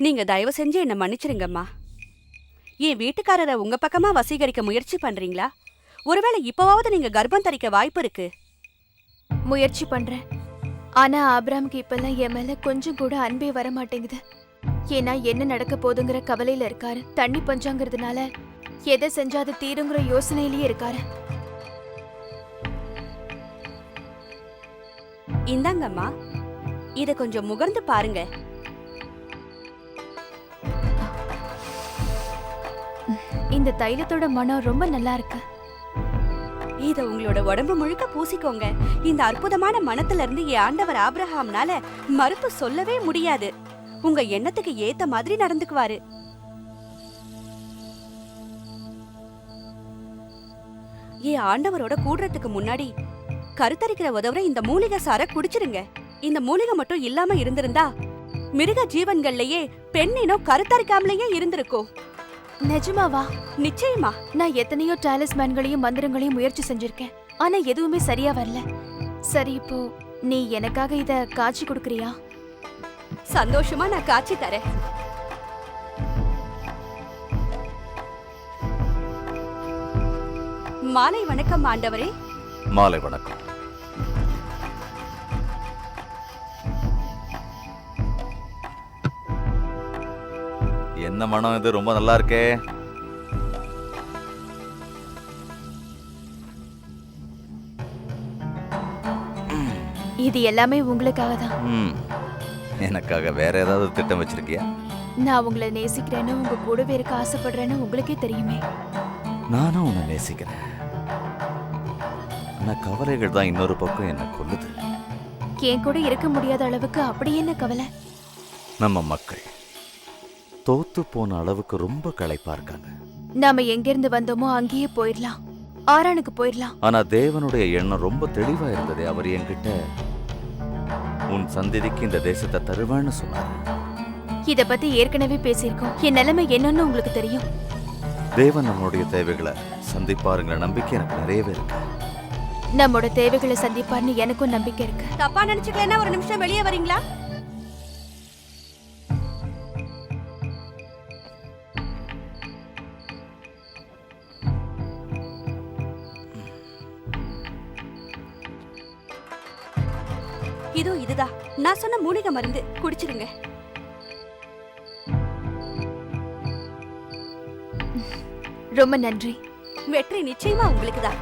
நீங்க தயவு செஞ்சு என்ன மன்னிச்சிருங்கம்மா. என் வீட்டுக்காரரை உங்க பக்கமா வசீகரிக்க முயற்சி பண்றீங்களா? ஒருவேளை இப்பவாவது நீங்க கர்ப்பம் தரிக்க வாய்ப்பு இருக்கு. முயற்சி பண்றேன். ஆனா ஆபிரகாமுக்கு இப்பெல்லாம் என் மேல கொஞ்சம் கூட அன்பே வர மாட்டேங்குது. ஏன்னா என்ன நடக்க போதுங்கிற கவலையில இருக்காரு. தண்ணி பஞ்சாங்கிறதுனால எதை செஞ்சா அது தீருங்கிற யோசனையிலேயே இருக்காரு. இந்தாங்கம்மா, இத கொஞ்சம் முகர்ந்து பாருங்க. இந்த தைலத்தோட மனம் ரொம்ப நல்லா இருக்கு. இத உங்களோட உடம்பு முழுக்க பூசிக்கோங்க. இந்த அற்புதமான மனத்துல இருந்து என் ஆண்டவர் ஆபிரகாம்னால மறுப்பு சொல்லவே முடியாது. உங்க எண்ணத்துக்கு ஏத்த மாதிரி நடந்துக்குவாரு. என் ஆண்டவரோட கூடுறதுக்கு முன்னாடி கருத்தரிக்கிற உதவுற இந்த மூலிகை சார குடிச்சிருங்க. இந்த மூலிகை மட்டும் இல்லாம இருந்திருந்தா மிருக ஜீவன்கள்லயே பெண்ணினம் கருத்தரிக்காமலேயே இருந்திருக்கும். நிஜமாவா? நிச்சயமா. நான் எத்தனையோ டாலிஸ்மேன்களையும் மந்திரங்களையும் முயற்சி செஞ்சிருக்கேன். ஆனா எதுவுமே சரியா வரல. சரி, இப்போ நீ எனக்காக இத காய்ச்சி கொடுக்கறியா? சந்தோஷமா நான் காட்சி தரேன். மாலை வணக்கம் ஆண்டவரே. மாலை வணக்கம். என்ன மனம் இது? ரொம்ப நல்லா இருக்கே. இது எல்லாமே உங்களுக்காக தான். எனக்காக வேற ஏதாவது திட்டம் வச்சிருக்கியா? நான் உங்களை நேசிக்கிறேன்னு, உங்க கூடவே இருக்க ஆசைப்படுறேன்னு உங்களுக்கே தெரியுமே. நானும் உன்னை நேசிக்கிறேன். ஆனா கவலைகள் தான் இன்னொரு பக்கம் என்ன கொல்லுது. என் கூட இருக்க முடியாத அளவுக்கு அப்படி என்ன கவலை? நம்ம மக்கள் தோத்து போன அளவுக்கு ரொம்ப களைப்பா இருக்காங்க. நாம எங்கிருந்து வந்தோமோ அங்கேயே போயிடலாம். ஆரானுக்கு போயிடலாம். ஆனா தேவனுடைய எண்ணம் ரொம்ப தெளிவா இருந்தது. அவர் என்கிட்ட உன் சந்ததிக்கு இந்த தேசத்தை தருவேன்னு சொன்னார். இத பத்தி ஏற்கனவே பேசியிருக்கோம். என் நிலைமை என்னன்னு உங்களுக்கு தெரியும். தேவன் நம்மளுடைய தேவைகளை சந்திப்பாருங்கிற நம்பிக்கை எனக்கு நிறையவே இருக்கு. நம்மோட தேவைகளை சந்திப்பார்னு எனக்கும் நம்பிக்கை இருக்கு. தப்பா நினைச்சுக்கலன்னா ஒரு நிமிஷம் வெளியே வரீங்களா? இதோ இதுதான் நான் சொன்ன மூலிகை மருந்து. குடிச்சிருங்க. ரொம்ப நன்றி. வெற்றி நிச்சயமா உங்களுக்கு தான்.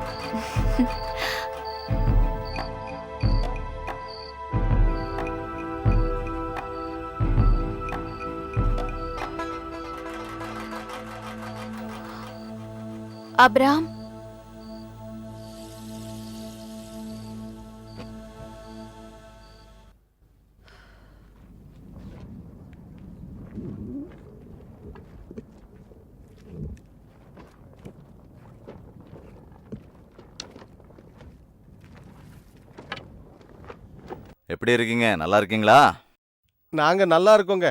அப்ராம், எப்படி இருக்கீங்க? நல்லா இருக்கீங்களா? நாங்க நல்லா இருக்கோங்க.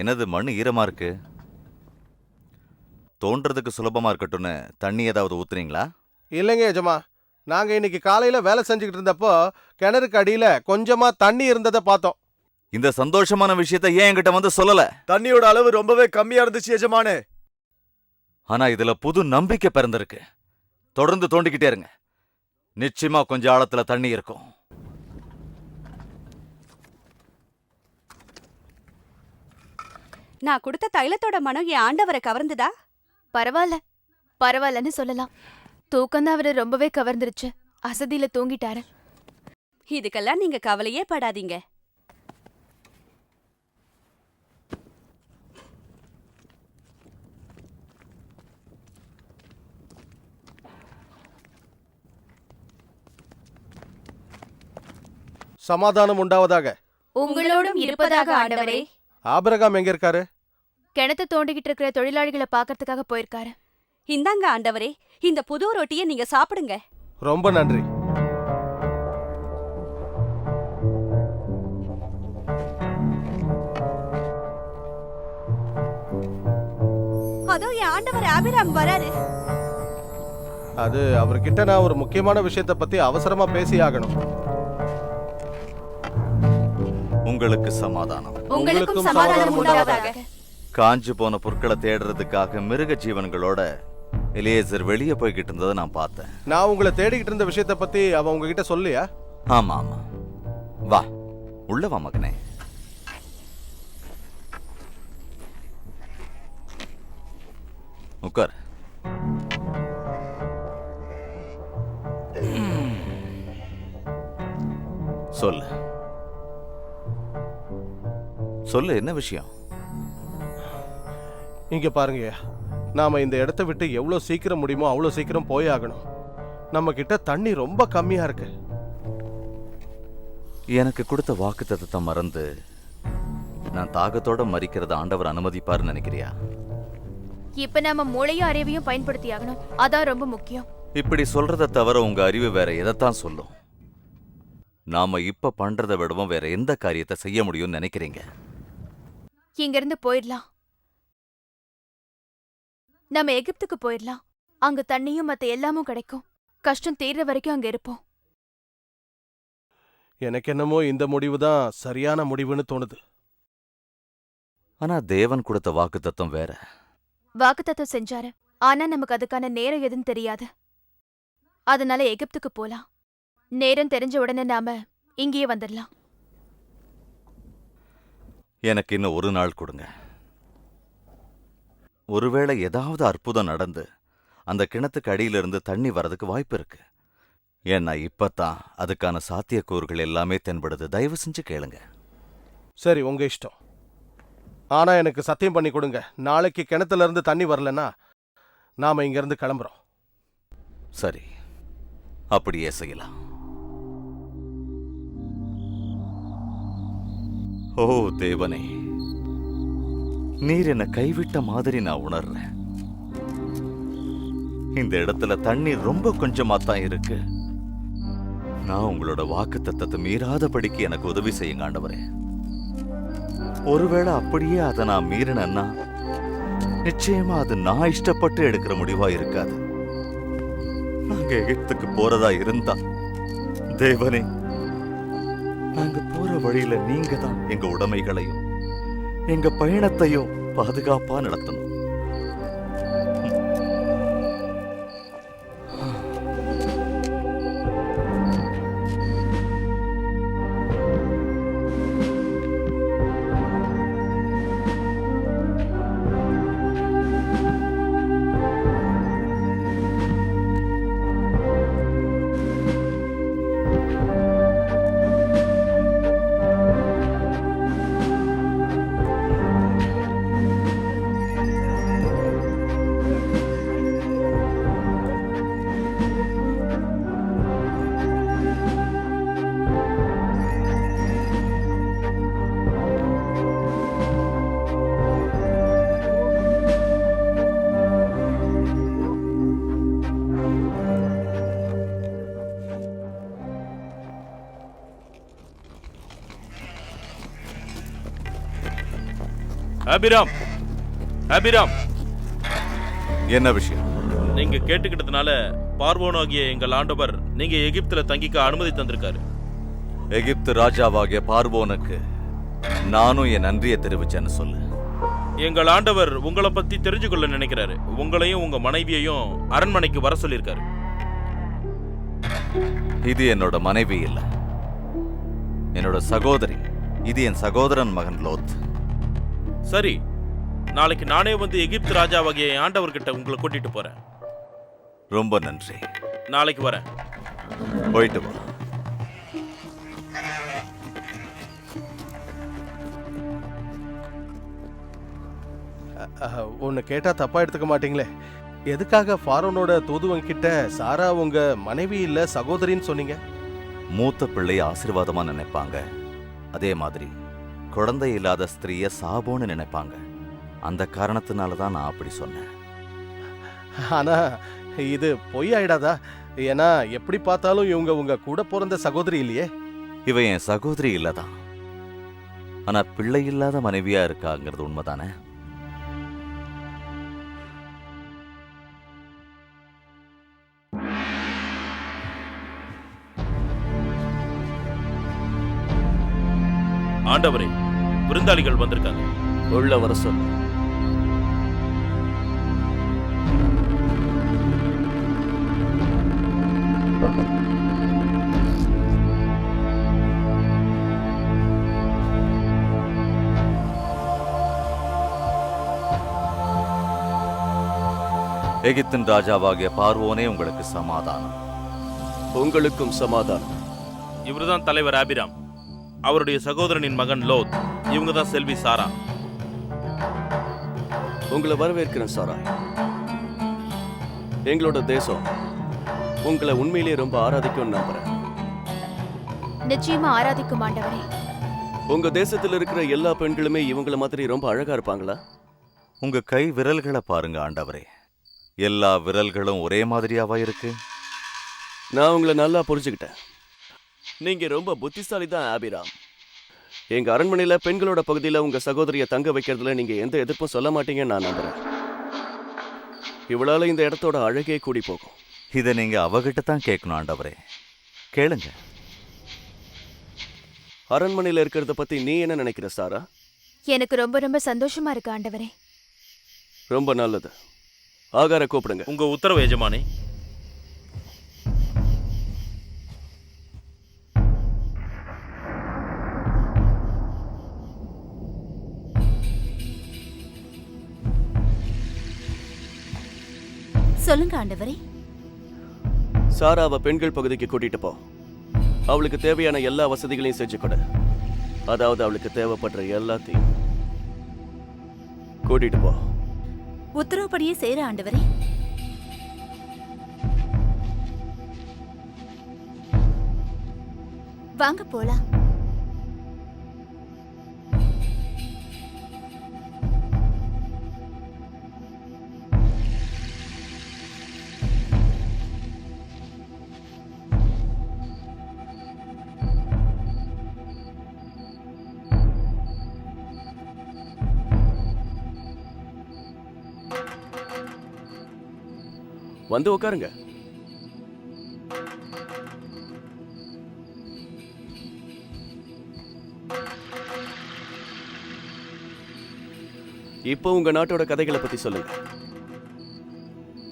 என்னது மண்ணு ஈரமா இருக்கு? தோன்றதுக்கு சுலபமா இருக்கட்டும்னு தண்ணி ஏதாவது ஊத்துறீங்களா? இல்லைங்க எஜமா, நாங்க இன்னைக்கு காலையில வேலை செஞ்சுக்கிட்டு இருந்தப்போ கிணறுக்கு அடியில கொஞ்சமா தண்ணி இருந்ததை பார்த்தோம். இந்த சந்தோஷமான விஷயத்தை ஏன் என்கிட்ட வந்து சொல்லல? தண்ணியோட அளவு ரொம்பவே கம்மியா இருந்துச்சு எஜமானே. ஆனா இதுல புது நம்பிக்கை பிறந்திருக்கு. தொடர்ந்து தோண்டிக்கிட்டே இருங்க. நிச்சயமா கொஞ்சம் ஆழத்துல தண்ணி இருக்கும். நான் கொடுத்த தைலத்தோட மனம் என் ஆண்டவரை கவர்ந்துதா? பரவாயில்லன்னு சொல்லலாம். தூக்கம்தான் அவரை ரொம்பவே கவர்ந்துருச்சு. அசதியில தூங்கிட்டாரு. இதுக்கெல்லாம் நீங்க கவலையே படாதீங்க. சமாதானம் உண்டாவதாக. உங்களோடும் இருப்பதாக ஆண்டவரே. ஆபிரகாம் எங்க இருக்காரு? கிணத்து தோண்டிக்கிட்டு இருக்கிற தொழிலாளிகளை பாக்கிறதுக்காக போயிருக்காரு. இந்தாங்க ஆண்டவரே, இந்த புது ரொட்டியை நீங்க சாப்பிடுங்க. ரொம்ப நன்றி. அதோ என் ஆண்டவர் ஆபிரகாம் வராரு. அது அவர்கிட்ட நான் ஒரு முக்கியமான விஷயத்தை பத்தி அவசரமா பேசி ஆகணும். உங்களுக்கு சமாதானம். உங்களுக்கும் சமாதானம் உண்டாவதாக. காஞ்சு போன பொருட்களை தேடுறதுக்காக மிருக ஜீவன்களோட எலியேசர் வெளியே போய்கிட்டு இருந்ததை நான் பார்த்தேன். நான் உங்களை தேடிக்கிட்டு இருந்த விஷயத்தை பத்தி அவன் உங்ககிட்ட சொல்லியா? ஆமா ஆமா, வா உள்ள வா மகனே. உட்கார். சொல்லு சொல்லு, என்ன விஷயம்? இங்க பாருங்கய்யா, நாம இந்த இடத்த விட்டு எவ்வளவு சீக்கிரம் முடியுமோ அவ்வளவு சீக்கிரம் போய் ஆகணும். நம்ம கிட்ட தண்ணி ரொம்ப கம்மியா இருக்கு. எனக்கு கொடுத்த வாக்குத்தத்தத்தை மறந்து நான் தாகத்தோட மறிக்கிறத ஆண்டவர் அனுமதிப்பாருன்னு நினைக்கிறியா? இப்ப நாம மூளையும் அறிவையும் பயன்படுத்தி ஆகணும். அதான் ரொம்ப முக்கியம். இப்படி சொல்றத தவிர உங்க அறிவு வேற எதைத்தான் சொல்லும்? நாம இப்ப பண்றதை விடவும் வேற எந்த காரியத்தை செய்ய முடியும்னு நினைக்கிறீங்க? இங்க இருந்து போயிடலாம். நம்ம எகிப்துக்கு போயிடலாம். அங்க தண்ணியும் மத்த எல்லாமும் கிடைக்கும். கஷ்டம் தீர்ற வரைக்கும் அங்க இருப்போம். எனக்கு என்னமோ இந்த முடிவு தான் சரியான முடிவுன்னு தோணுது. ஆனா தேவன் கொடுத்த வாக்குத்தத்தம் வேற. வாக்குத்தத்தம் செஞ்சாரு, ஆனா நமக்கு அதுக்கான நேரம் எதுன்னு தெரியாது. அதனால எகிப்துக்கு போலாம். நேரம் தெரிஞ்ச உடனே நாம இங்கேயே வந்துடலாம். எனக்கு இன்னும் ஒரு நாள் கொடுங்க. ஒருவேளை ஏதாவது அற்புதம் நடந்து அந்த கிணத்துக்கு அடியிலிருந்து தண்ணி வரதுக்கு வாய்ப்பு இருக்கு. ஏன்னா இப்பத்தான் அதுக்கான சாத்தியக்கூறுகள் எல்லாமே தென்படுது. தயவு செஞ்சு கேளுங்க. சரி, உங்க இஷ்டம். ஆனா எனக்கு சத்தியம் பண்ணி கொடுங்க, நாளைக்கு கிணத்துல இருந்து தண்ணி வரலன்னா நாம இங்க இருந்து கிளம்புறோம். சரி, அப்படியே செய்யலாம். ஓ தேவனே, நீர் என்னை கைவிட்ட மாதிரி நான் உணர்றேன். இந்த இடத்துல தண்ணி ரொம்ப கொஞ்சமா தான் இருக்கு. நான் உங்களோட வாக்குத்தத்தத்தை மீறாதபடிக்கு எனக்கு உதவி செய்யுங்க ஆண்டவரே. ஒருவேளை அப்படியே அதை நான் மீறினேன்னா நிச்சயமா அது நான் இஷ்டப்பட்டு எடுக்கிற முடிவா இருக்காது. நாங்க எகிப்துக்கு போறதா இருந்தா தேவனே, நாங்க போற வழியில நீங்க தான் எங்க உடைமைகளையும் எங்க பயணத்தையும் பாதுகாப்பா நடத்தணும். அபிராம், அபிராம், என்ன விஷயம்? நீங்க கேட்டுக்கிட்டதுனால பார்வோனாகிய எங்கள் ஆண்டவர் நீங்க எகிப்துல தங்கிக்க அனுமதி தந்திருக்காரு. எகிப்து ராஜாவாகிய பார்வோனுக்கு நானும் என் நன்றியை தெரிவிச்சேன்னு சொல்லு. எங்கள் ஆண்டவர் உங்களை பத்தி தெரிஞ்சு கொள்ள நினைக்கிறாரு. உங்களையும் உங்க மனைவியையும் அரண்மனைக்கு வர சொல்லியிருக்காரு. இது என்னோட மனைவி இல்ல, என்னோட சகோதரி. இது என் சகோதரன் மகன் லோத். சரி, நாளைக்கு நானே வந்து எகிப்து ராஜாவாகிய என் ஆண்டவர்கிட்ட உங்களை கூட்டிட்டு போறேன். ரொம்ப நன்றி. நாளைக்கு வரேன். போயிட்டு வா. ஒன்னு கேட்டா தப்பா எடுத்துக்க மாட்டீங்களே? எதுக்காக ஃபாரோனோட தூதுவன் கிட்ட சாரா உங்க மனைவி இல்ல சகோதரின்னு சொன்னீங்க? மூத்த பிள்ளைய ஆசீர்வாதமா நினைப்பாங்க. அதே மாதிரி குழந்தை இல்லாத ஸ்திரீய சாபோன்னு நினைப்பாங்க. அந்த காரணத்தினால தான் நான் அப்படி சொன்னேன். ஆனா இது பொய் ஆயிடாதா? ஏன்னா எப்படி பார்த்தாலும் இவங்க உங்க கூட பிறந்த சகோதரி இல்லையே. இவ என் சகோதரி இல்லதான், ஆனா பிள்ளை இல்லாத மனைவியா இருக்காங்கிறது உண்மைதானே? ஆண்டவரே, விருந்தாளிகள் வந்திருக்காங்க. உள்ள வர சொல்லு. எகிப்தின் ராஜாவாகிய பார்வோனே, உங்களுக்கு சமாதானம். உங்களுக்கும் சமாதானம். இவர்தான் தலைவர் ஆபிராம், அவருடைய சகோதரனின் மகன் லோத். இவங்க தான் செல்வி சாரா. உங்களை வரவேற்கிறேன் சாராய். எங்களோட தேசம் உங்களை உண்மையிலேயே ரொம்ப ஆராதிக்கும்னு நம்புறேன். நிச்சயமா ஆராதிக்கும் ஆண்டவரே. உங்க தேசத்துல இருக்கிற எல்லா பெண்களுமே இவங்கள மாதிரி ரொம்ப அழகா இருப்பாங்களா? உங்க கை விரல்களை பாருங்க ஆண்டவரே. எல்லா விரல்களும் ஒரே மாதிரியாவா இருக்கு? நான் உங்களை நல்லா புரிஞ்சுக்கிட்டேன். நீங்க ரொம்ப புத்திசாலி தான் ஆபிராம். எங்க அரண்மனையில பெண்களோட பகுதியில உங்க சகோதரிய தங்க வைக்கிறதுல நீங்க எந்த எதிர்ப்பும் சொல்ல மாட்டீங்கன்னு நான் நம்புறேன். இவளால இந்த இடத்தோட அழகே கூடி போகும். இதை நீங்க அவகிட்ட தான் கேட்கணும் ஆண்டவரே. கேளுங்க. அரண்மனையில இருக்கிறத பத்தி நீ என்ன நினைக்கிற சாரா? எனக்கு ரொம்ப ரொம்ப சந்தோஷமா இருக்கு ஆண்டவரே. ரொம்ப நல்லது. ஆகார கூப்பிடுங்க. உங்க உத்தரவு எஜமானே. சொல்லுங்க ஆண்டவரே. சாராவை பெண்கள் பகுதிக்கு கூட்டிட்டு போ. அவளுக்கு தேவையான எல்லா வசதிகளையும் செஞ்சு கொடு. அதாவது அவளுக்கு தேவைப்படுற எல்லாத்தையும் கூட்டிட்டு போ. உத்தரவுப்படியே செய்யற ஆண்டவரே. வாங்க போலாம். வந்து உட்காருங்க. இப்போ உங்க நாட்டோட கதைகளை பத்தி சொல்லுங்க.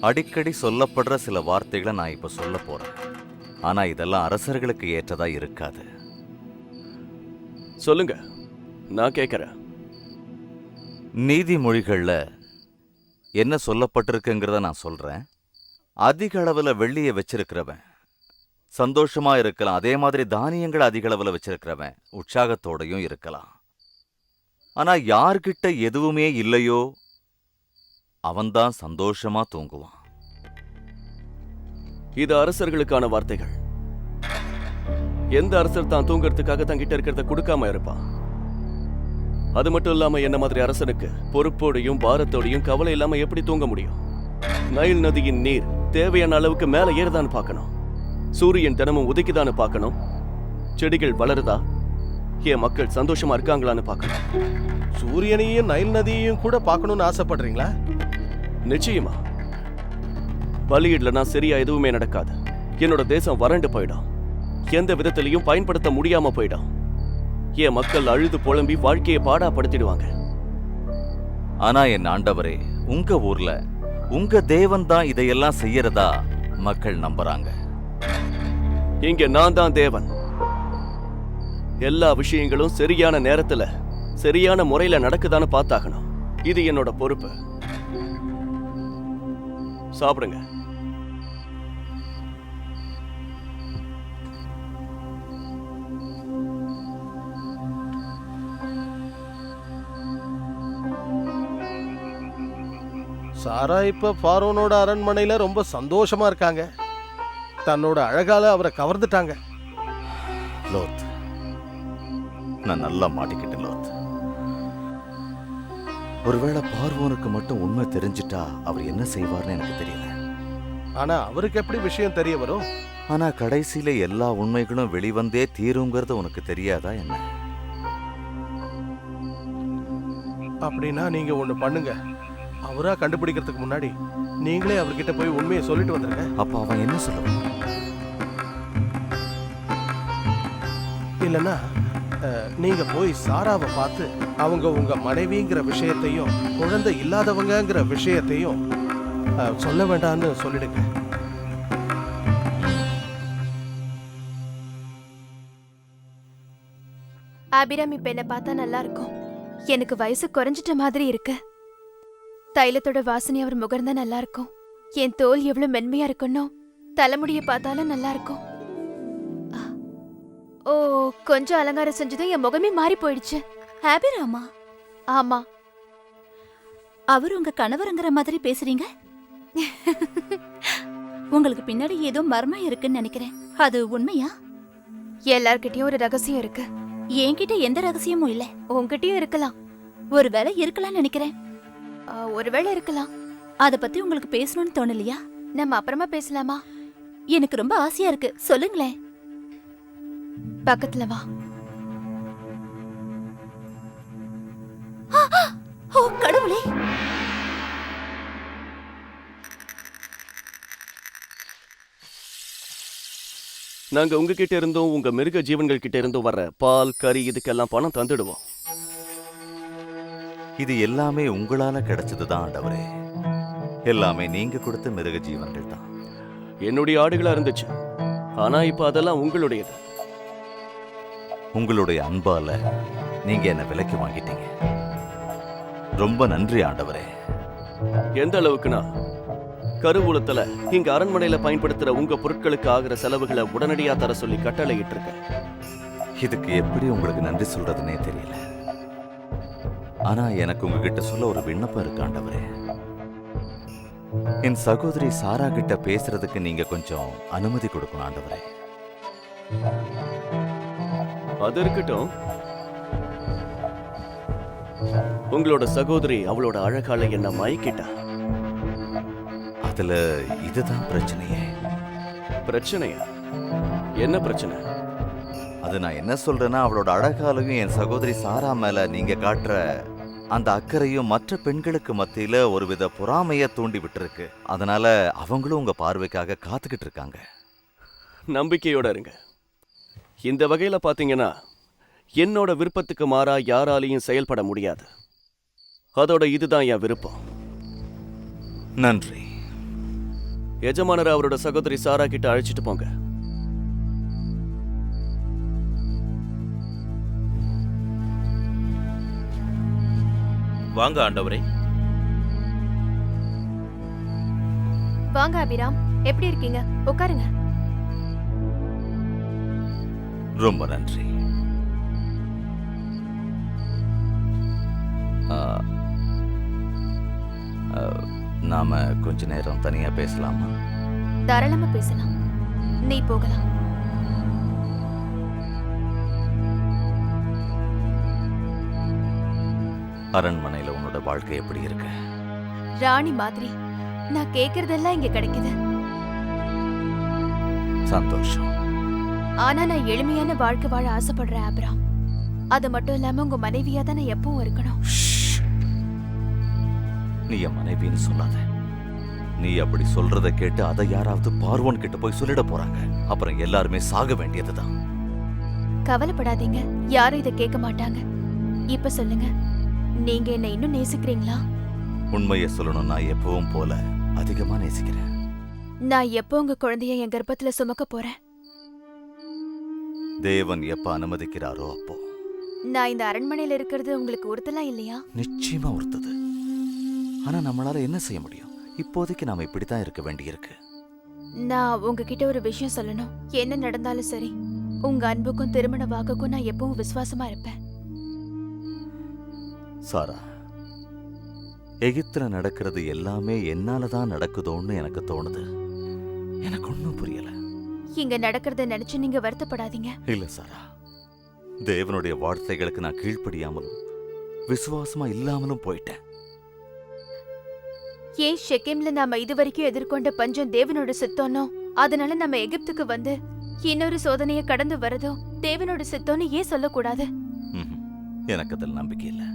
அடிக்கடி சொல்லப்படுற சில வார்த்தைகளை நான் இப்ப சொல்ல போறேன். ஆனா இதெல்லாம் அரசர்களுக்கு ஏற்றதா இருக்காது. சொல்லுங்க, நான் கேட்கறேன். நீதிமொழிகள்ல என்ன சொல்லப்பட்டிருக்குங்கிறத நான் சொல்றேன். அதிக அளவுல வெள்ளியை வச்சிருக்கிறவன் சந்தோஷமா இருக்கலாம். அதே மாதிரி தானியங்களை அதிக அளவுல வச்சிருக்கிறவன் உற்சாகத்தோடையும் இருக்கலாம். ஆனா யார்கிட்ட எதுவுமே இல்லையோ அவன்தான் சந்தோஷமா தூங்குவான். இது அரசர்களுக்கான வார்த்தைகள். எந்த அரசர் தான் தூங்குறதுக்காக தங்கிட்ட இருக்கிறத கொடுக்காம இருப்பான்? அது மட்டும் இல்லாம என்ன மாதிரி அரசனுக்கு பொறுப்போடையும் பாரத்தோடையும் கவலை இல்லாம எப்படி தூங்க முடியும்? நைல் நதியின் நீர் தேவையான அளவுக்கு மேல ஏறுதான்னு பார்க்கணும். சூரியன் தினமும் உதிக்குதான்னு பார்க்கணும். செடிகள் வளருதா, என் மக்கள் சந்தோஷமா இருக்காங்களான்னு பார்க்கணும். சூரியனையும் நைல் நதியையும் கூட பார்க்கணும்னு ஆசைப்படுறீங்களா? நிச்சயமா. பலியிடலனா சரியா எதுவுமே நடக்காது. என்னோட தேசம் வறண்டு போயிடும். எந்த விதத்திலையும் பயன்படுத்த முடியாம போயிடும். என் மக்கள் அழுது புலம்பி வாழ்க்கையை பாடாப்படுத்திடுவாங்க. ஆனா என் ஆண்டவரே, உங்க ஊர்ல உங்க தேவன் தான் இதையெல்லாம் செய்யறதா மக்கள் நம்புறாங்க. இங்க நான் தான் தேவன். எல்லா விஷயங்களும் சரியான நேரத்துல சரியான முறையில நடக்குதான்னு பார்த்தாகணும். இது என்னோட பொறுப்பு. சாப்பிடுங்க. சாரா இப்ப பார்வோனோட அரண்மனையில ரொம்ப சந்தோஷமா இருக்காங்க. தன்னோட அழகால அவரை கவர்ந்துட்டாங்க. லோத், நான் நல்லா மாட்டிக்கிட்டேன் லோத். ஒருவேளை பார்வோனுக்கு மட்டும் உண்மை தெரிஞ்சிட்டா அவர் என்ன செய்வார்னு எனக்கு தெரியல. ஆனா அவருக்கு எப்படி விஷயம் தெரிய வரும்? ஆனா கடைசியில எல்லா உண்மைகளும் வெளிவந்தே தீருங்கிறது உனக்கு தெரியாதா என்ன? அப்படின்னா நீங்க ஒண்ணு பண்ணுங்க. அவரா கண்டுபிடிக்கிறதுக்கு முன்னாடி நீங்களே அவர்கிட்ட போய் உண்மையை சொல்லிட்டு வந்துருங்க. அப்ப அவன் என்ன சொல்லுவான்? இல்லைன்னா நீங்க போய் சாராவை பார்த்து அவங்க உங்க மனைவிங்கிற விஷயத்தையும் குழந்தை இல்லாதவங்கங்கிற விஷயத்தையும் சொல்ல வேண்டாம்னு சொல்லிடுங்க. அபிராமி இப்ப என்ன பார்த்தா நல்லா இருக்கும். எனக்கு வயசு குறைஞ்சிட்ட மாதிரி இருக்கு. தைலத்தோட வாசனை அவர் முகர்ந்தா நல்லா இருக்கும். என் தோல் எவ்வளவு மென்மையா இருக்கணும். தலைமுடிய பார்த்தாலும் நல்லா இருக்கும். ஓ, கொஞ்சம் அலங்காரம் செஞ்சதும் என் முகமே மாறி போயிடுச்சு. அபிராமா, ஆமா, அவர் உங்க கணவருங்கிற மாதிரி பேசுறீங்க. உங்களுக்கு பின்னாடி ஏதோ மர்மம் இருக்குன்னு நினைக்கிறேன். அது உண்மையா? எல்லார்கிட்டயும் ஒரு ரகசியம் இருக்கு. என்கிட்ட எந்த ரகசியமும் இல்ல. உன்கிட்டயும் இருக்கலாம். ஒருவேளை இருக்கலாம்னு நினைக்கிறேன். ஒருவேளை இருக்கலாம். அத பத்தி உங்களுக்கு பேசணும்னு தோணலையா? நம்ம அப்புறமா பேசலாமா? எனக்கு ரொம்ப ஆசையா இருக்கு, சொல்லுங்களேன். பக்கத்துல வா. ஓ கடவுளே! நாங்க உங்ககிட்ட இருந்தும் உங்க மிருக ஜீவன்கள் கிட்ட இருந்தும் வர்ற பால் கறி இதுக்கெல்லாம் பணம் தந்துடுவோம். இது எல்லாமே உங்களால கிடைச்சதுதான் ஆண்டவரே. எல்லாமே நீங்க கொடுத்த மிருக ஜீவன்கள் தான். என்னுடைய ஆடுகளா இருந்துச்சு, ஆனா இப்ப அதெல்லாம் உங்களுடையது. உங்களுடைய அன்பால நீங்க என்ன விலைக்கு வாங்கிட்டீங்க. ரொம்ப நன்றி ஆண்டவரே. எந்த அளவுக்குன்னா, கருவூலத்துல இங்க அரண்மனையில பயன்படுத்துற உங்க பொருட்களுக்கு ஆகிற செலவுகளை உடனடியா தர சொல்லி கட்டளையிட்டு இருக்கேன். இதுக்கு எப்படி உங்களுக்கு நன்றி சொல்றதுன்னே தெரியல. ஆனா எனக்கு உங்ககிட்ட சொல்ல ஒரு விண்ணப்பம் இருக்கு ஆண்டவரே. என் சகோதரி சாரா கிட்ட பேசுறதுக்கு நீங்க கொஞ்சம் அனுமதி கொடுக்கணும் ஆண்டவரே. அது இருக்கட்டும். உங்களோட சகோதரி அவளோட அழகால என்ன மயக்கிட்டா. அதுல இதுதான் பிரச்சனையே. பிரச்சனையா? என்ன பிரச்சனை? அது நான் என்ன சொல்றேன்னா, அவளோட அழகாலையும் என் சகோதரி சாரா மேல நீங்க காட்டுற அந்த அக்கறையும் மற்ற பெண்களுக்கு மத்தியில ஒருவித பொறாமைய தூண்டி விட்டுருக்கு. அதனால அவங்களும் உங்க பார்வைக்காக காத்துக்கிட்டு இருக்காங்க. நம்பிக்கையோட இருங்க. இந்த வகையில பாத்தீங்கன்னா, என்னோட விருப்பத்துக்கு மாறா யாராலையும் செயல்பட முடியாது. அதோட இதுதான் என் விருப்பம். நன்றி. எஜமானரை அவரோட சகோதரி சாரா கிட்ட அழைச்சிட்டு போங்க. வாங்க ஆண்டவரே. வாங்க அபிராம், எப்படி இருக்கீங்க? உட்காருங்க. ரொம்ப நன்றி. நாம கொஞ்ச நேரம் தனியா பேசலாமா? தாராளமா பேசலாம். நீ போகலாம். அரண்மனையில உன்னோட வாழ்க்கை எப்படி இருக்கு? ராணி மாதிரி. நான் கேக்குறதெல்லாம் இங்க கிடைக்குது. சந்தோஷம். ஆனா நான் எளிமையான வாழ்க்கை வாழ ஆசைப்படுறேன் அபிராம். அது மட்டும் இல்லாம உங்க மனைவியா தான் நான் எப்பவும் இருக்கணும். நீ என் மனைவின்னு சொல்லாத. நீ அப்படி சொல்றத கேட்டு அதை யாராவது பார்வன் கிட்ட போய் சொல்லிட போறாங்க. அப்புறம் எல்லாருமே சாக வேண்டியதுதான். கவலைப்படாதீங்க, யாரும் இதை கேட்க மாட்டாங்க. இப்ப சொல்லுங்க, நீங்க என்ன இன்னும் நேசிக்கிறீங்களா? உண்மையை சொல்லணும், நான் எப்பவும் போல அதிகமா நேசிக்கிறேன். நான் எப்போ உங்க குழந்தைய என் கர்ப்பத்துல சுமக்க போறேன்? தேவன் எப்ப அனுமதிக்கிறாரோ அப்போ. நான் இந்த அரண்மனையில இருக்கிறது உங்களுக்கு உறுத்தலாம் இல்லையா? நிச்சயமா உறுத்துது. ஆனா நம்மளால என்ன செய்ய முடியும்? இப்போதைக்கு நாம இப்படித்தான் இருக்க வேண்டியிருக்கு. நான் உங்ககிட்ட ஒரு விஷயம் சொல்லணும். என்ன நடந்தாலும் சரி, உங்க அன்புக்கும் திருமண வாக்குக்கும் நான் எப்பவும் விசுவாசமா இருப்பேன். சாரா, எகிப்துல நடக்கிறது எல்லாமே என்னாலதான் நடக்குதோன்னு எனக்கு தோணுது. எனக்கு ஒன்னும் புரியல. இங்க நடக்கிறத நினைச்சு நீங்க வருத்தப்படாதீங்க. இல்ல சாரா, தேவனுடைய வார்த்தைகளுக்கு நான் கீழ்ப்படியாமலும் விசுவாசமா இல்லாமலும் போயிட்டேன். ஏன் ஷெகேம்ல நாம இதுவரைக்கும் எதிர்கொண்ட பஞ்சம் தேவனோட சித்தோனோ, அதனால நம்ம எகிப்துக்கு வந்து இன்னொரு சோதனையை கடந்து வரதோ தேவனோட சித்தோன்னு ஏன் சொல்லக்கூடாது? எனக்கு அதில் நம்பிக்கை இல்லை.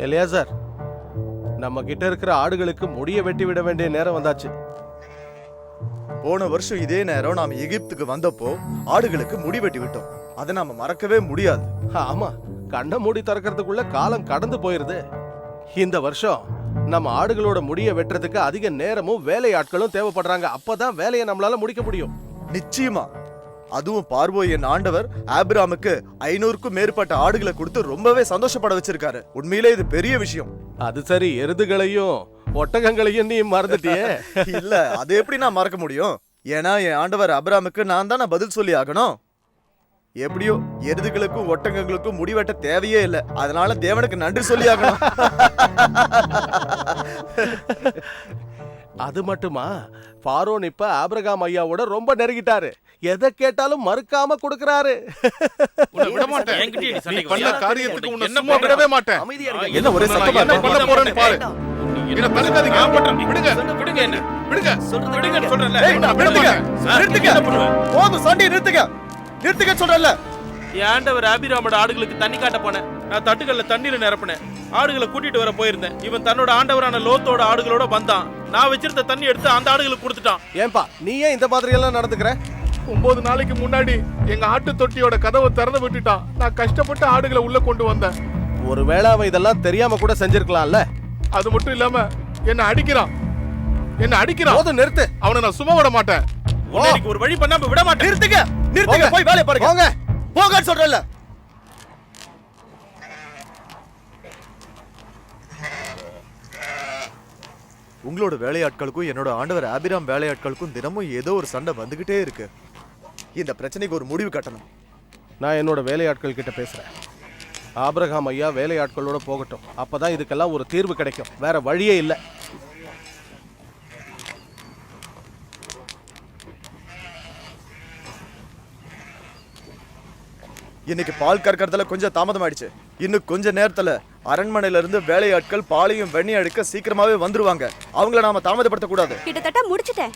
எலியாசர், நம்ம கிட்ட இருக்கிற ஆடுகளுக்கு முடிய வெட்டி விட வேண்டிய நேரம் வந்தாச்சு. போன வருஷம் இதே நேரம் நாம எகிப்துக்கு வந்தப்போ ஆடுகளுக்கு முடி வெட்டி விட்டோம். அதை நாம மறக்கவே முடியாது. ஆமா, கண்ணை மூடி திறக்கிறதுக்குள்ள காலம் கடந்து போயிருது. இந்த வருஷம் நம்ம ஆடுகளோட முடிய வெட்டுறதுக்கு அதிக நேரமும் வேலையாட்களும் தேவைப்படுறாங்க. அப்பதான் வேலையை நம்மளால முடிக்க முடியும். நிச்சயமா. அதுவும் பார்வோய் என் ஆண்டவர் ஆபிராமுக்கு 500க்கும் மேற்பட்ட ஆடுகளை கொடுத்து ரொம்பவே சந்தோஷப்பட வச்சிருக்காரு. உண்மையிலே இது பெரிய விஷயம். அது சரி, எருதுகளையும் ஒட்டகங்களையும் நீ மறந்துட்டியே. இல்ல, அது எப்படி நான் மறக்க முடியும்? ஏன்னா என் ஆண்டவர் ஆபிராமுக்கு நான் தானே பதில் சொல்லி ஆகணும். எப்படியோ எருதுகளுக்கும் ஒட்டகங்களுக்கும் முடிவெட்ட தேவையே இல்லை. அதனால தேவனுக்கு நன்றி சொல்லி ஆகணும். அது மட்டுமா, பார்வோன் இப்ப ஆபிரகாம் ஐயாவோட ரொம்ப நெருங்கிட்டாரு. எதை கேட்டாலும் மறுக்காம கொடுக்கறாரு. உன்னை விட மாட்டேன். என்கிட்டயே நீ நீ சண்டைக்கு பண்ண வரியா? காரியத்துக்கு உன்னை என்ன சும்மா பண்ற? விடவே மாட்டேன். அமைதியா இருங்க. என்ன ஒரே சத்தமா என்ன இருக்கு? பண்ண போறேன்னு பாரு. என்ன தடுக்காதீங்க. விடுங்க. விடுங்க என்ன? விடுங்க. விடுங்கன்னு சொல்றேன்ல. ஏய், நான் விட விடுங்க. மாட்டேன். சார், நிறுத்துங்க. என்ன பண்ணுவ? போதும், சண்டையை நிறுத்துங்க. நிறுத்துங்க சொல்றேன்ல. என் ஆண்டவர் ஆபிராமோட ஆடுகளுக்கு தண்ணி காட்ட போனேன். நான் தட்டுக்கல்ல தண்ணீர் நிரப்பினேன். ஆடுகளை கூட்டிட்டு வர போயிருந்தேன். இவன் தன்னோட ஆண்டவரான லோத்தோட ஆடுகளோட வந்தான். நான் வச்சிருந்த தண்ணி எடுத்து அந்த ஆடுகளுக்கு கொடுத்துட்டான். ஏன்பா நீ ஏன் இந்த மாதிரி எல்லாம் நடந்துக்கிற? 9 நாளைக்கு முன்னாடி எங்க ஆட்டு தொட்டியோட கதவை திறந்து விட்டுட்டான். நான் கஷ்டப்பட்டு ஆடுகளை உள்ள கொண்டு வந்தேன். ஒருவேளை அவன் இதெல்லாம் தெரியாம கூட செஞ்சிருக்கலாம்ல. அது மட்டும் இல்லாம என்ன அடிக்கிறான். போதும், நிறுத்து. அவனை நான் சும்மா விட மாட்டேன். உன்னை இன்னைக்கு ஒரு வழி பண்ணாம விட மாட்டேன். நிறுத்துங்க. நிறுத்துங்க. போய் வேலையை பாருங்க. போங்க. போங்கன்னு சொல்றேன்ல. உங்களோட வேலையாட்களுக்கும் என்னோட ஆண்டவர் ஆபிராம் வேலையாட்களுக்கும் தினமும் ஏதோ ஒரு சண்டை வந்துகிட்டே இருக்கு. இந்த பிரச்சனைக்கு ஒரு முடிவு கட்டணும். நான் என்னோட வேலையாட்கள் கிட்ட பேசுறேன். ஆபிரகாம் ஐயா வேலையாட்களோட போகட்டும். அப்பதான் இதுக்கெல்லாம் ஒரு தீர்வு கிடைக்கும். வேற வழியே இல்லை. இன்னைக்கு பால் கறக்கறதுல கொஞ்சம் தாமதம் ஆயிடுச்சு. இன்னும் கொஞ்ச நேரத்துல அரண்மனையில இருந்து வேலையாட்கள் பாலையும் வெண்ணி எடுக்க சீக்கிரமாவே வந்துருவாங்க. அவங்கள நாம தாமதப்படுத்த கூடாது. கிட்டத்தட்ட முடிச்சிட்டேன்.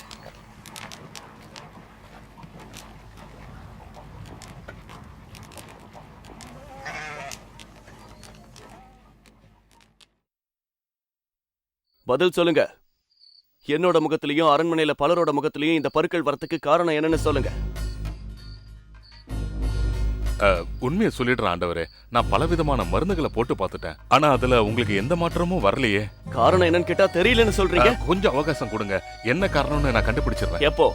பதில் சொல்லுங்க. என்னோட முகத்திலையும் அரண்மனையில பலரோட முகத்திலையும் இந்த பருக்கள் வரத்துக்கு காரணம் என்னன்னு சொல்லுங்க. உண்மையை சொல்லிடுறேன் ஆண்டவரே. நான் பலவிதமான மருந்துகளை போட்டு பார்த்துட்டேன். ஆனா அதுல உங்களுக்கு எந்த மாற்றமும் வரலையே. காரணம் என்னன்னு கேட்டா தெரியலன்னு சொல்றீங்க. கொஞ்சம் அவகாசம் கொடுங்க. என்ன காரணம்னு நான் கண்டுபிடிச்சிடுறேன். எப்போ?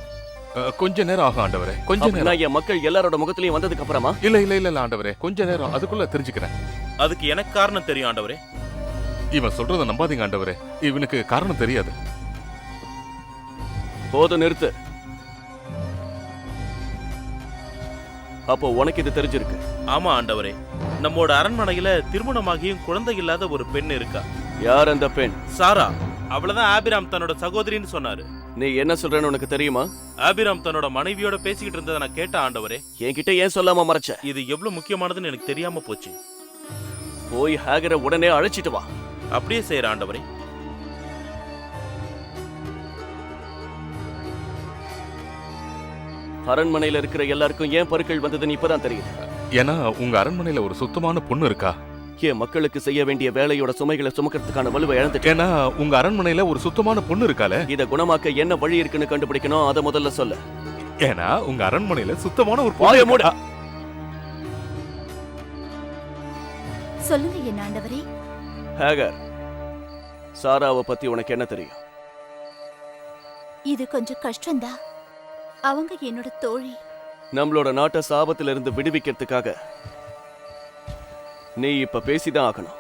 கொஞ்ச நேரம் ஆகும் ஆண்டவரே. கொஞ்ச அப்படின்னா நேரம். என் மக்கள் எல்லாரோட முகத்திலையும் வந்ததுக்கு அப்புறமா? இல்ல ஆண்டவரே, கொஞ்ச நேரம். அதுக்குள்ள தெரிஞ்சுக்கிறேன். அதுக்கு எனக்கு காரணம் தெரியும் ஆண்டவரே. இவன் சொல்றத நம்பாதீங்க ஆண்டவரே. இவனுக்கு காரணம் தெரியாது. போதும், நிறுத்து. அப்போ உனக்கு இது தெரிஞ்சிருக்கு? ஆமா ஆண்டவரே. நம்மோட அரண்மனையில திருமணமாகியும் குழந்தை இல்லாத ஒரு பெண் இருக்கா. யார் அந்த பெண்? சாரா. அவளதான் ஆபிராம் தன்னோட சகோதரின்னு சொன்னாரு. நீ என்ன சொல்றேன்னு உனக்கு தெரியுமா? ஆபிராம் தன்னோட மனைவியோட பேசிக்கிட்டு இருந்ததை நான் கேட்டேன் ஆண்டவரே. என்கிட்ட ஏன் சொல்லாம மறைச்ச? இது எவ்வளவு முக்கியமானதுன்னு எனக்கு தெரியாம போச்சு. போய் ஹேகரை உடனே அழைச்சிட்டு வா. அப்படியே செய்யற ஆண்டவரே. அரண்மனையில இருக்கிற எல்லாருக்கும் ஏன் பருக்கள் வந்ததுன்னு இப்பதான் தெரியுது. ஏன்னா உங்க அரண்மனையில ஒரு சுத்தமான பொண்ணு இருக்கா. என் மக்களுக்கு செய்ய வேண்டிய வேலையோட சுமைகளை சுமக்கிறதுக்கான வலுவை இழந்துட்டேன். ஏன்னா உங்க அரண்மனையில ஒரு சுத்தமான பொண்ணு இருக்கால. இத குணமாக்க என்ன வழி இருக்குன்னு கண்டுபிடிக்கணும். அதை முதல்ல சொல்ல. ஏன்னா உங்க அரண்மனையில சுத்தமான ஒரு வாயை பொண்ணு மூடு. இருக்கா. சொல்லுங்க என் ஆண்டவரே. ஹேகர், சாராவை பத்தி உனக்கு என்ன தெரியும்? இது கொஞ்சம் கஷ்டம்தான். அவங்க என்னோட தோழி. நம்மளோட நாட்டை சாபத்துல இருந்து விடுவிக்கிறதுக்காக நீ இப்ப பேசிதான் ஆகணும்.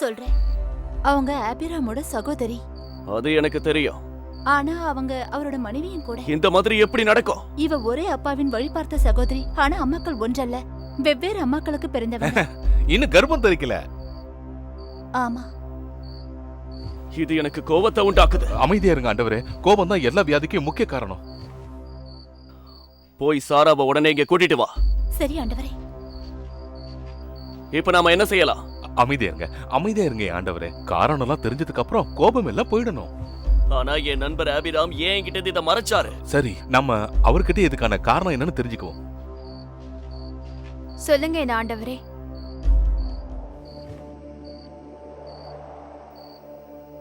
சொல்றேன். அவங்க ஆபிராமோட சகோதரி. அது எனக்கு தெரியும். ஆனா அவங்க அவரோட மனைவியும் கூட. இந்த மாதிரி எப்படி நடக்கும்? இவ ஒரே அப்பாவின் வழி பார்த்த சகோதரி. ஆனா அம்மாக்கள் ஒன்றல்ல, வெவ்வேறு அம்மாக்களுக்கு பிறந்தவங்க. இன்னும் கர்ப்பம் தெரிக்கல. ஆமா. இது எனக்கு கோபத்தை உண்டாக்குது. அமைதியா இருங்க ஆண்டவரே. கோபம் தான் எல்லா வியாதிக்கும் முக்கிய காரணம். போய் சாராவை உடனே இங்க கூட்டிட்டு வா. சரி ஆண்டவரே. இப்ப நாம என்ன செய்யலாம்? அமைதியா இருங்க ஆண்டவரே. காரணம் எல்லாம் தெரிஞ்சதுக்கு அப்புறம் கோபம் எல்லாம் போயிடணும். ஆனா என் நண்பர் ஆபிராம் ஏன் கிட்ட இதை மறைச்சாரு? சரி, நம்ம அவர்கிட்ட இதுக்கான காரணம் என்னன்னு தெரிஞ்சுக்குவோம். சொல்லுங்க என் ஆண்டவரே.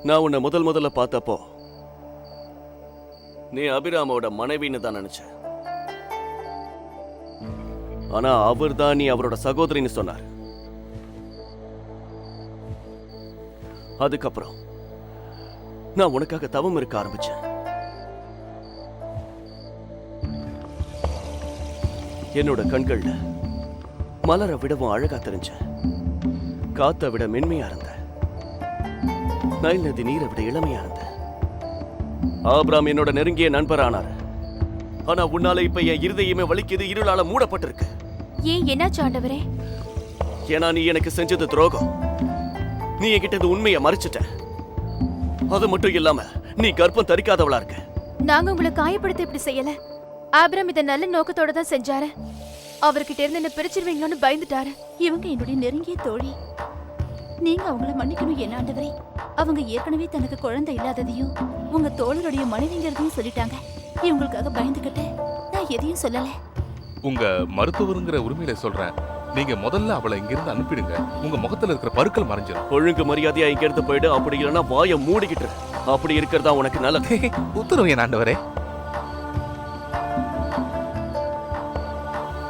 நான் உன்னை முதல்ல பார்த்தப்போ நீ அபிராமோட மனைவின்னு தான் நினைச்சேன். ஆனா அவர் தான் நீ அவரோட சகோதரின்னு சொன்னார். அதுக்கப்புறம் நான் உனக்காக தவம் இருக்க ஆரம்பிச்சேன். என்னோட கண்கள்ல மலரை விடவும் அழகா தெரிஞ்ச, காத்தை விட மென்மையா இருந்த, நைல் நதி நீரை விட இளமையா இருந்த. ஆபிராம் என்னோட நெருங்கிய நண்பரானார். ஆனா உன்னால இப்ப என் இருதயமே வலிக்குது, இருளால மூடப்பட்டிருக்கு. ஏன் என்னாச்சு ஆண்டவரே? ஏன்னா நீ எனக்கு செஞ்சது துரோகம். நீ என்கிட்ட உண்மையை மறைச்சிட்ட. அது மட்டும் இல்லாம நீ கர்ப்பம் தரிக்காதவளா இருக்க. நாங்க உங்களை காயப்படுத்த இப்படி செய்யல. ஆபிராம் இதை நல்ல நோக்கத்தோட தான் செஞ்சாரு. அவர்கிட்ட இருந்து என்ன பிரிச்சிருவீங்களோன்னு பயந்துட்டாரு. இவங்க என்னுடைய நெருங்கிய தோழி. நீங்க அவங்கள மன்னிக்கணும் என்ன ஆண்டவரே. அவங்க ஏற்கனவே தனக்கு குழந்தை இல்லாததையும் உங்க தோழருடைய மனைவிங்கிறதையும் சொல்லிட்டாங்க. இவங்களுக்காக பயந்துகிட்டு நான் எதையும் சொல்லல. உங்க மருத்துவருங்கிற உரிமையில சொல்றேன், நீங்க முதல்ல அவளை இங்கிருந்து அனுப்பிடுங்க. உங்க முகத்துல இருக்கிற பருக்கள் மறைஞ்சிடும். ஒழுங்கு மரியாதையா இங்க இருந்து போயிடு. அப்படி இல்லைன்னா வாயை மூடிக்கிட்டு இரு. அப்படி இருக்கிறதா உனக்கு நல்லது. உத்தரவு என் ஆண்டவரே.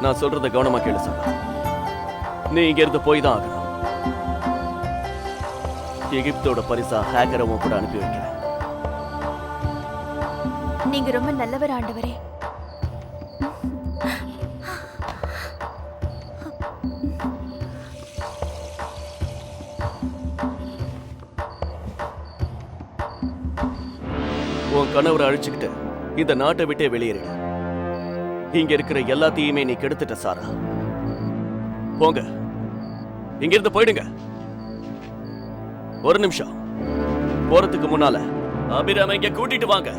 நான் சொல்றத கவனமா கேளு சார். நீ இங்க இருந்து போய் தான் ஆகணும். எகிப்தோட பரிசா ஹேக்கரவும் கூட அனுப்பி வைக்கிறேன். நீங்க ரொம்ப நல்லவர் ஆண்டவரே. உன் கணவரை அழிச்சுக்கிட்டு இந்த நாட்டை விட்டே வெளியேறிடு. இங்க இருக்கிற எல்லாத்தையுமே நீ கெடுத்துட்ட சாரா. போங்க, இங்க இருந்து போயிடுங்க. ஒரு நிமிஷம், போறதுக்கு முன்னால அபிராம இங்க கூட்டிட்டு வாங்க.